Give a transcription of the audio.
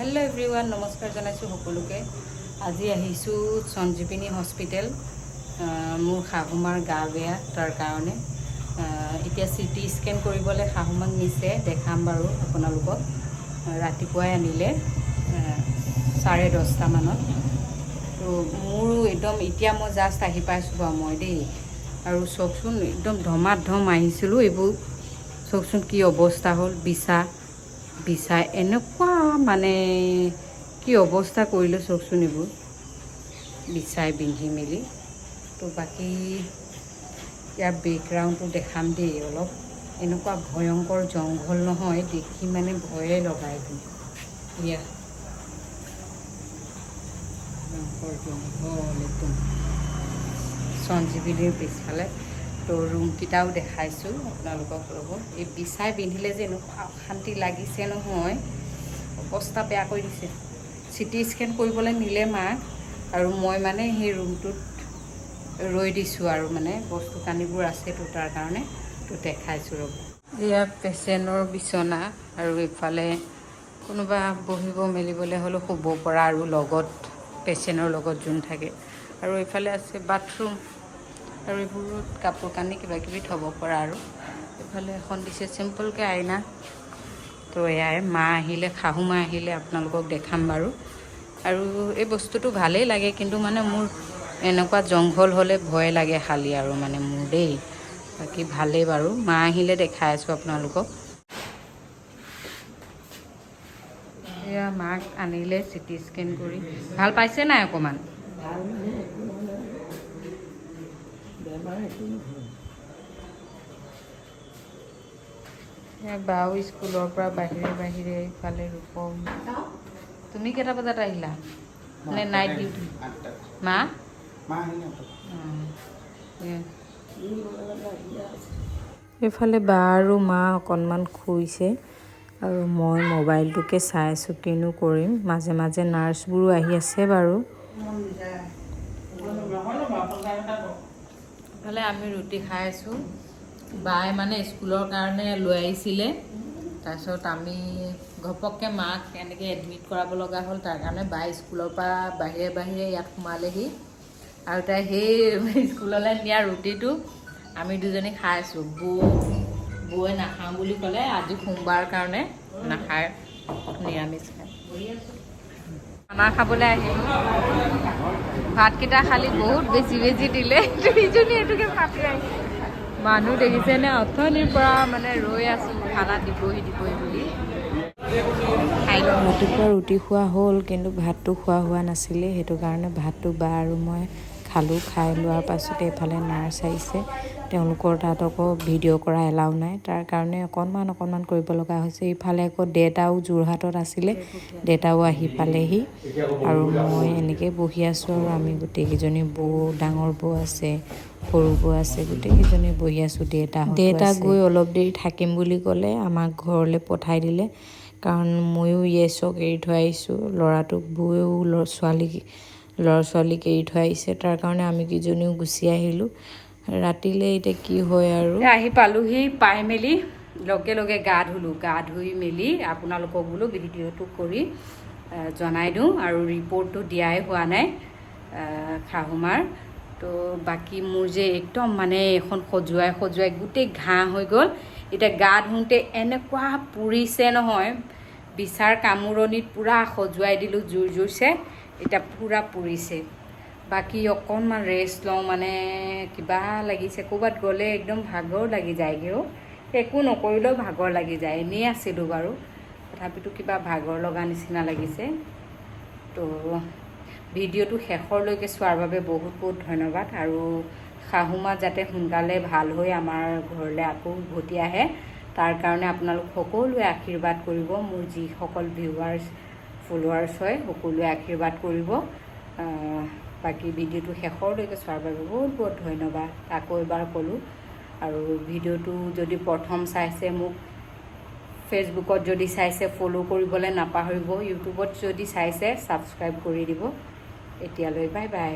hello everyone नमस्कार जानाइছোঁ সকলোকে আজি আহিছোঁ সঞ্জীৱনী হস্পিটেল মোৰ শাহুমাৰ গা বেয়া তাৰ কাৰণে এতিয়া সিটি স্ক্যান কৰিবলৈ শাহুমাক নিছে দেখাম বাৰু আপোনালোকক ৰাতিপুৱাই আনিলে 10:30 মানত তো মোৰ একদম এতিয়া মই জাস্ট আহি পাইছোঁ বা মই দেই আৰু চকচোন একদম ধমাধম আহিছিলোঁ এইবোৰ চকচোন কি অৱস্থা হ'ল বিছা এনেকুৱা মানে কি অৱস্থা কৰিলে চকচোন এইবোৰ বিছাই বিন্ধি মেলি তো বাকি ইয়াৰ বেকগ্ৰাউণ্ডটো দেখাম দেই অলপ এনেকুৱা ভয়ংকৰ জংঘল নহয় দেখি মানে ভয়ে লগাই দিম ইয়া ভয়ংকৰ জংঘল একদম সঞ্জীৱনীৰ পিছফালে তো ৰুমকেইটাও দেখাইছোঁ আপোনালোকক ৰ'ব এই বিছাই পিন্ধিলে যে এনেকুৱা অশান্তি লাগিছে নহয় অৱস্থা বেয়া কৰি দিছে সিটি স্ক্যান কৰিবলৈ নিলে মাক আৰু মই মানে সেই ৰুমটোত ৰৈ দিছোঁ আৰু মানে বস্তু কানিবোৰ আছে তো তাৰ কাৰণে তো দেখাইছোঁ ৰ'ব এয়া পেচেণ্টৰ বিচনা আৰু ইফালে কোনোবা বহিব মেলিবলৈ হ'লেও শুব পৰা আৰু লগত পেচেণ্টৰ লগত যোন থাকে আৰু ইফালে আছে বাথৰুম আৰু এইবোৰত কাপোৰ কানি কিবা কিবি থ'ব পৰা আৰু এইফালে এখন দিছে চিম্পলকৈ আইনা তো এয়াই মা আহিলে শাহুমা আহিলে আপোনালোকক দেখাম বাৰু আৰু এই বস্তুটো ভালেই লাগে কিন্তু মানে মোৰ এনেকুৱা জংঘল হ'লে ভয় লাগে খালি আৰু মানে মোৰ দেই বাকী ভালেই বাৰু মা আহিলে দেখাই আছোঁ আপোনালোকক এয়া মাক আনিলে সিটি স্ক্যান কৰি ভাল পাইছে নাই অকণমান বাও স্কুলৰ পৰা বাহিৰে ইফালে ৰূপম তুমি কেইটা বজাত আহিলা নে নাইট ডিউটি মা এইফালে বা আৰু মা অকণমান শুইছে আৰু মই মোবাইলটোকে চাই আছোঁ কিনো কৰিম মাজে মাজে নাৰ্ছবোৰো আহি আছে বাৰু ইফালে আমি ৰুটি খাই আছোঁ বাই মানে স্কুলৰ কাৰণে লৈ আহিছিলে তাৰপিছত আমি ঘপককৈ মাক এনেকৈ এডমিট কৰাব লগা হ'ল তাৰ কাৰণে বাই স্কুলৰ পৰা বাহিৰে ইয়াত সোমালেহি আৰু তাই সেই স্কুললৈ নিয়া ৰুটিটো আমি দুজনী খাই আছোঁ বৌয়ে নাখাওঁ বুলি ক'লে আজি সোমবাৰ কাৰণে নাখায় নিৰামিষ খায় খানা খাবলৈ আহিলোঁ ভাতকেইটা খালি বহুত বেছি দিলে দুইজনী এইটোকে ভাবি আহিছে মানুহ দেখিছেনে অথনিৰ পৰা মানে ৰৈ আছোঁ খানা দিবহি বুলি খাই লওঁ ৰাতিপুৱা ৰুটি খোৱা হ'ল কিন্তু ভাতটো খোৱা হোৱা নাছিলে সেইটো কাৰণে ভাতটো বা আৰু মই খালোঁ খাই লোৱাৰ পাছতে এইফালে নাৰ্ছ আহিছে তেওঁলোকৰ তাত আকৌ ভিডিঅ' কৰা এলাউ নাই তাৰ কাৰণে অকণমান কৰিব লগা হৈছে ইফালে আকৌ দেউতাও যোৰহাটত আছিলে দেউতাও আহি পালেহি আৰু মই এনেকৈ বহি আছোঁ আৰু আমি গোটেইকেইজনী বৌ ডাঙৰ বৌ আছে সৰু বৌ আছে গোটেইকেইজনী বহি আছোঁ দেউতা গৈ অলপ দেৰি থাকিম বুলি ক'লে আমাক ঘৰলৈ পঠাই দিলে কাৰণ ময়ো য়েছক এৰি থৈ আহিছোঁ ল'ৰাটোক বৌয়েও ল'ৰা ছোৱালীক এৰি থৈ আহিছে তাৰ কাৰণে আমি কেইজনীও গুচি আহিলোঁ ৰাতিলৈ এতিয়া কি হয় আৰু আহি পালোহি পাই মেলি লগে গা ধুই মেলি আপোনালোকক বোলো ভিডিঅ'টো কৰি জনাই দিওঁ আৰু ৰিপৰ্টটো দিয়াই হোৱা নাই শাহুমাৰ তো বাকী মোৰ যে একদম মানে এখন সজুৱাই গোটেই ঘাঁহ হৈ গ'ল এতিয়া গা ধুওঁতে এনেকুৱা পুৰিছে নহয় বিচাৰ কামোৰণিত পূৰা সজুৱাই দিলোঁ জোৰছে এতিয়া পূৰা পুৰিছে বাকী অকণমান ৰেষ্ট লওঁ মানে কিবা লাগিছে ক'ৰবাত গ'লে একদম ভাগৰ লাগি যায়গৈ একো নকৰিলেও ভাগৰ লাগি যায় এনেই আছিলোঁ বাৰু তথাপিতো কিবা ভাগৰ লগা নিচিনা লাগিছে তো ভিডিঅ'টো শেষৰলৈকে চোৱাৰ বাবে বহুত ধন্যবাদ আৰু শাহুমা যাতে সোনকালে ভাল হৈ আমাৰ ঘৰলৈ আকৌ উভতি আহে তাৰ কাৰণে আপোনালোক সকলোৱে আশীৰ্বাদ কৰিব মোৰ যিসকল ভিউৱাৰ্ছ ফলোৱাৰ্ছ হয় সকলোৱে আশীৰ্বাদ কৰিব বাকী ভিডিঅ'টো শেষৰলৈকে চোৱাৰ বাবে বহুত ধন্যবাদ আকৌ এবাৰ ক'লোঁ আৰু ভিডিঅ'টো যদি প্ৰথম চাইছে মোক ফেচবুকত যদি চাইছে ফ'ল' কৰিবলৈ নাপাহৰিব ইউটিউবত যদি চাইছে ছাবস্ক্ৰাইব কৰি দিব এতিয়ালৈ বাই বাই